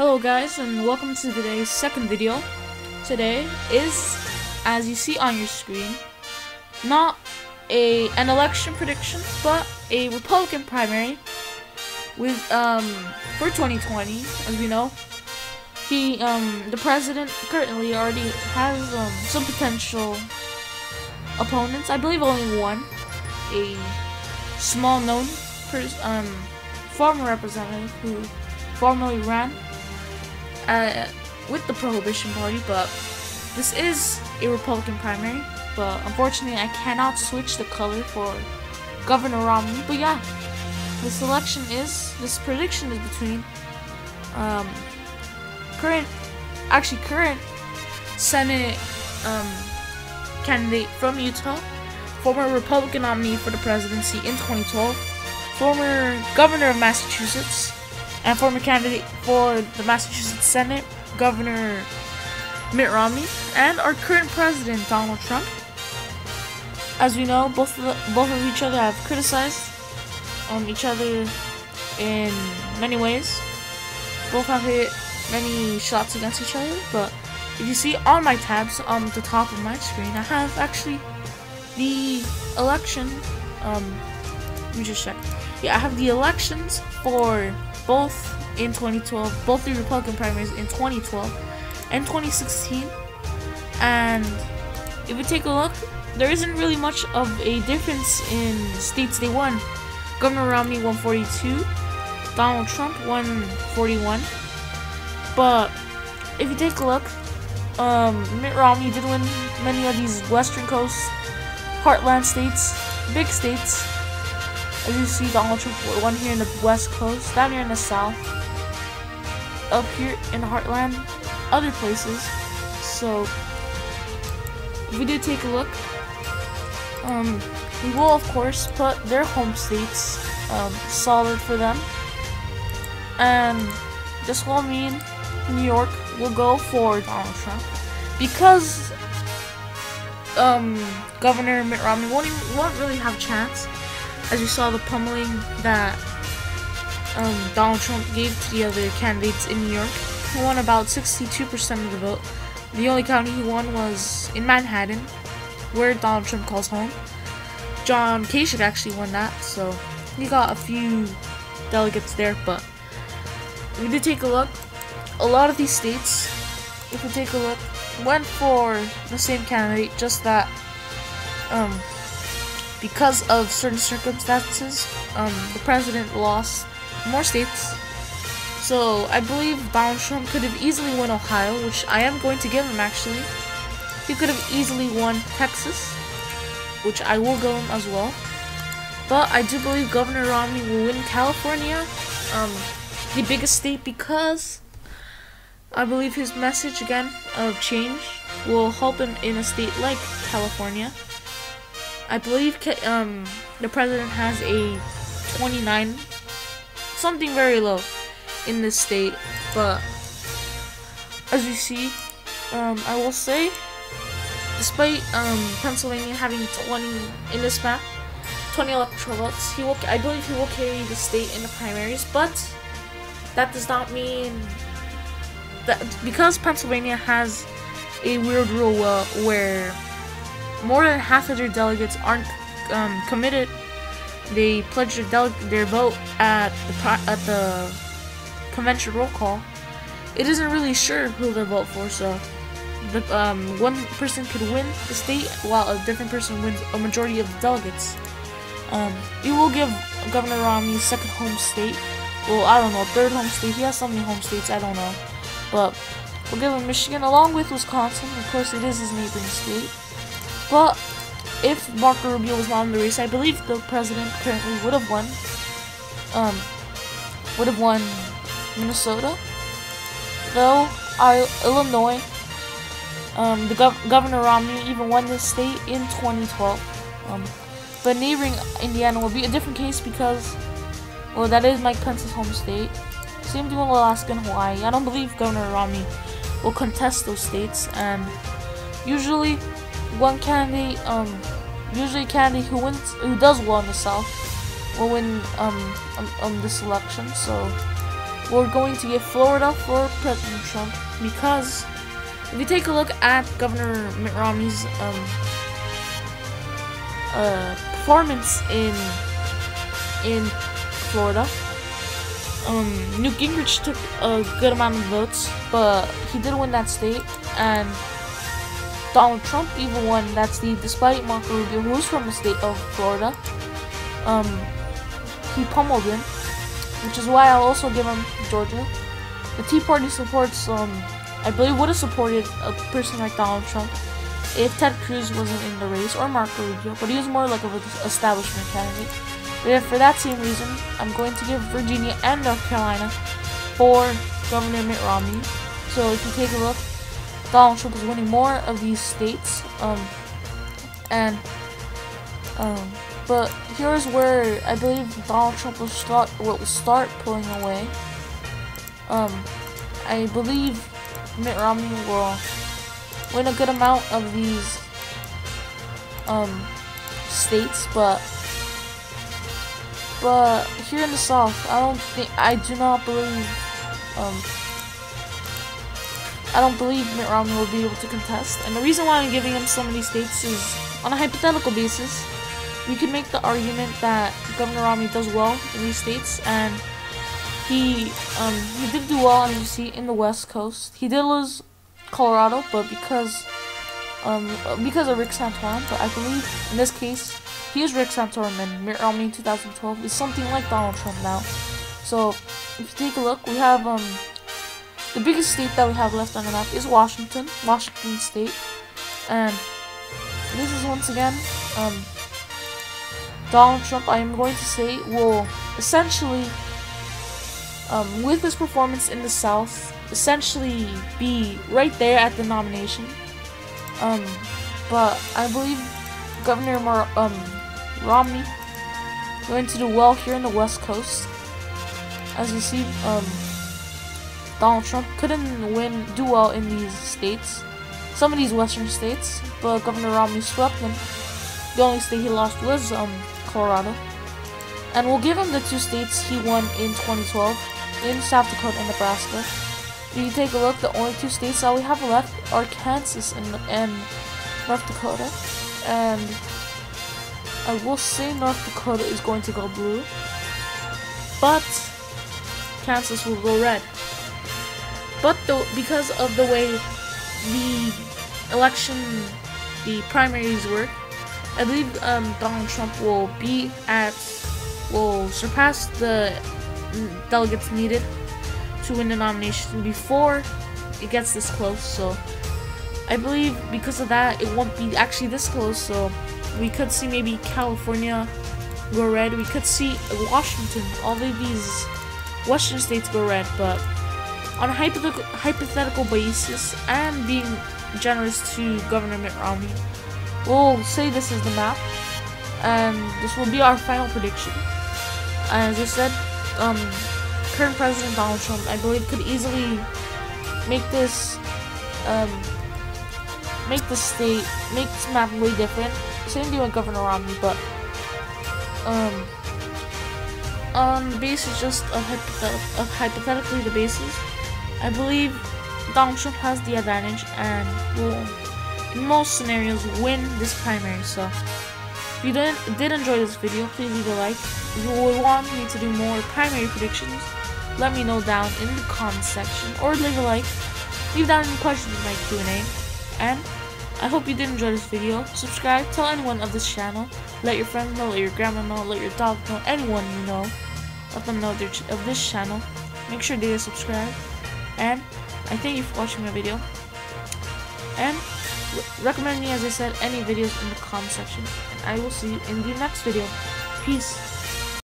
Hello guys, and welcome to today's second video. Today is, as you see on your screen, not an election prediction, but a Republican primary with for 2020. As we know, the president currently already has some potential opponents. I believe only one, a small-known former representative who formerly ran with the Prohibition Party, but this is a Republican primary. But unfortunately, I cannot switch the color for Governor Romney. But yeah, this prediction is between current Senate candidate from Utah, former Republican nominee for the presidency in 2012, former governor of Massachusetts, and former candidate for the Massachusetts Senate, Governor Mitt Romney, and our current president, Donald Trump. As we know, both of each other have criticized each other in many ways. Both have hit many shots against each other, but if you see on my tabs on the top of my screen, I have actually the election. Let me just check. Yeah, I have the elections for both in 2012, both the Republican primaries in 2012 and 2016. And if you take a look, there isn't really much of a difference in states they won. Governor Romney won 42, Donald Trump won 41. But if you take a look, Mitt Romney did win many of these Western Coast, Heartland states, big states. As you see, Donald Trump won here in the West Coast, down here in the South, up here in the Heartland, other places. So, if we do take a look, we will of course put their home states solid for them, and this will mean New York will go for Donald Trump because Governor Mitt Romney won't really have a chance. As you saw, the pummeling that Donald Trump gave to the other candidates in New York. He won about 62% of the vote. The only county he won was in Manhattan, where Donald Trump calls home. John Kasich actually won that, so he got a few delegates there. But we did take a look. A lot of these states, if we take a look, went for the same candidate, just that because of certain circumstances, the president lost more states. So I believe Donald Trump could have easily won Ohio, which I am going to give him actually. He could have easily won Texas, which I will give him as well. But I do believe Governor Romney will win California, the biggest state, because I believe his message again of change will help him in a state like California. I believe the president has a 29, something very low in this state. But as you see, I will say, despite Pennsylvania having 20 in this map, 20 electoral votes, I believe he will carry the state in the primaries. But that does not mean that, because Pennsylvania has a weird rule where more than half of their delegates aren't committed. They pledge their vote at the convention roll call. It isn't really sure who they'll vote for, so one person could win the state while a different person wins a majority of the delegates. We will give Governor Romney second home state. Well, I don't know, third home state. He has so many home states, I don't know. But we'll give him Michigan along with Wisconsin. Of course, it is his neighboring state. But if Marco Rubio was not in the race, I believe the president currently would have won Minnesota. Though Illinois, Governor Romney even won this state in 2012. But neighboring Indiana will be a different case because, well, that is Mike Pence's home state. Same thing with Alaska and Hawaii. I don't believe Governor Romney will contest those states, and usually one candidate, usually a candidate who does well in the South will win this election. So we're going to give Florida for President Trump, because if you take a look at Governor Mitt Romney's performance in Florida, Newt Gingrich took a good amount of votes, but he did win that state, and Donald Trump even won that state despite Marco Rubio, who's from the state of Florida. He pummeled him, which is why I'll also give him Georgia. The Tea Party supports, I believe would have supported a person like Donald Trump if Ted Cruz wasn't in the race, or Marco Rubio, but he was more like an establishment candidate. But yeah, for that same reason, I'm going to give Virginia and North Carolina for Governor Mitt Romney. So if you take a look, Donald Trump is winning more of these states, but here's where I believe Donald Trump will start pulling away. I believe Mitt Romney will win a good amount of these states, but here in the South, I don't believe Mitt Romney will be able to contest. And the reason why I'm giving him some of these states is on a hypothetical basis. We could make the argument that Governor Romney does well in these states, and he did do well, as you see, in the West Coast. He did lose Colorado, but because of Rick Santorum. But I believe in this case, he is Rick Santorum, and Mitt Romney in 2012 is something like Donald Trump now. So if you take a look, we have the biggest state that we have left on the map is Washington State, and this is once again Donald Trump, I am going to say, will essentially, with his performance in the South, essentially be right there at the nomination. But I believe Governor Romney going to do well here in the West Coast. As you see, Donald Trump couldn't do well in these states, some of these western states, but Governor Romney swept him. The only state he lost was Colorado. And we'll give him the two states he won in 2012, in South Dakota and Nebraska. If you take a look, the only two states that we have left are Kansas and North Dakota. And I will say North Dakota is going to go blue, but Kansas will go red. But because of the way the primaries work, I believe Donald Trump will surpass the delegates needed to win the nomination before it gets this close. So I believe because of that, it won't be actually this close. So we could see maybe California go red. We could see Washington, all of these western states go red. But on a hypothetical basis, and being generous to Governor Mitt Romney, we'll say this is the map, and this will be our final prediction. As I said, current President Donald Trump, I believe, could easily make this map way different. Same thing with Governor Romney, but on the basis just of hypothetically the basis, I believe Donald Trump has the advantage and will, in most scenarios, win this primary. So if you did enjoy this video, please leave a like. If you would want me to do more primary predictions, let me know down in the comments section, or leave a like. Leave down any questions in my Q&A. And I hope you did enjoy this video. Subscribe, tell anyone of this channel, let your friends know, let your grandma know, let your dog know, anyone you know, let them know of this channel. Make sure they subscribe. And I thank you for watching my video. And recommend me, as I said, any videos in the comment section. And I will see you in the next video. Peace.